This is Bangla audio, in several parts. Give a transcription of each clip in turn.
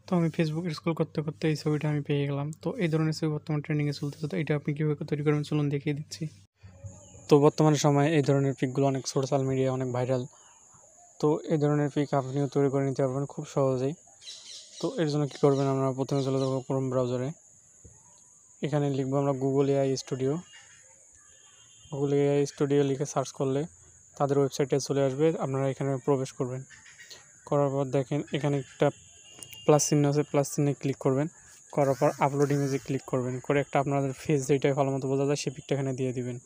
তো আমি ফেসবুক স্ক্রল করতে করতে এই ছবিটা আমি পেয়ে গেলাম। তো এই ধরনের ছবি বর্তমানে ট্রেন্ডিংয়ে চলতেছে। তো এটা আপনি কীভাবে তৈরি করবেন চলুন দেখিয়ে দিচ্ছি। তো বর্তমান সময়ে এই ধরনের পিকগুলো অনেক সোশ্যাল মিডিয়ায় অনেক ভাইরাল। তো এই ধরনের পিক আপনিও তৈরি করে নিতে পারবেন খুব সহজেই। তো এর জন্য কী করবেন, আমরা প্রথমে চলে যাবো ক্রোম ব্রাউজারে। এখানে লিখবো আমরা Google AI studio. Google AI studio লিখে সার্চ করলে তাদের ওয়েবসাইটে চলে আসবে। আপনারা এখানে প্রবেশ করবেন, করার পর দেখেন এখানে একটা প্লাস চিহ্ন আছে, প্লাস চিহ্নে ক্লিক করবেন। করার পর আপলোড ইমেজে ক্লিক করবেন, করে একটা আপনাদের ফেস যেটাই ভালো মতো বোঝা যায় সেই পিকটা এখানে দিয়ে দিবেন।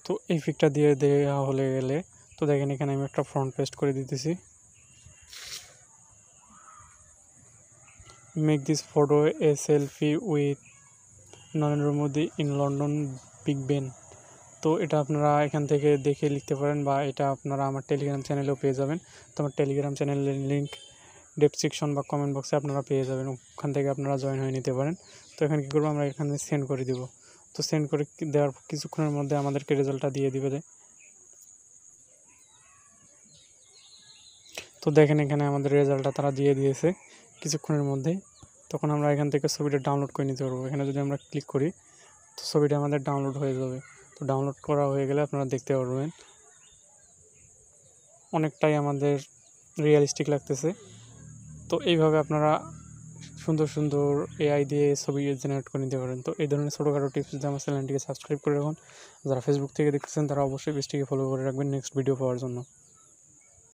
তো এই পিকটা দিয়ে দেওয়া হলে গেলে তো দেখেন এখানে আমি একটা ফ্রন্ট পেস্ট করে দিতেছি। Make this photo a selfie with Narendra Modi in London big Ben. তো এটা আপনারা এখান থেকে দেখে লিখতে পারেন, বা এটা আপনারা আমার টেলিগ্রাম চ্যানেলেও পেয়ে যাবেন। তো আমার টেলিগ্রাম চ্যানেলের লিঙ্ক ডেসক্রিপশন বা কমেন্ট বক্সে আপনারা পেয়ে যাবেন, ওখান থেকে আপনারা জয়েন হয়ে নিতে পারেন। তো এখানে কী করবো, আমরা এখানে সেন্ড করে দিব। তো সেন্ড করে দেওয়ার কিছুক্ষণের মধ্যে আমাদেরকে রেজাল্টটা দিয়ে দিবে। তো দেখেন এখানে আমাদের রেজাল্টটা তারা দিয়ে দিয়েছে কিছুক্ষণের মধ্যেই। তখন আমরা এখান থেকে ছবিটা ডাউনলোড করে নিতে পারবো। এখানে যদি আমরা ক্লিক করি তো ছবিটা আমাদের ডাউনলোড হয়ে যাবে। তো ডাউনলোড করা হয়ে গেলে আপনারা দেখতে পারবেন অনেকটাই আমাদের রিয়েলিস্টিক লাগতেছে। তো এইভাবে আপনারা সুন্দর সুন্দর এআই দিয়ে ছবি জেনারেট করে নিতে পারেন। তো এই ধরনের ছোটোখাটো টিপস যদি আমার চ্যানেলটিকে সাবস্ক্রাইব করে রাখুন। যারা ফেসবুক থেকে দেখতেছেন তারা অবশ্যই পেজটিকে ফলো করে রাখবেন নেক্সট ভিডিও পাওয়ার জন্য।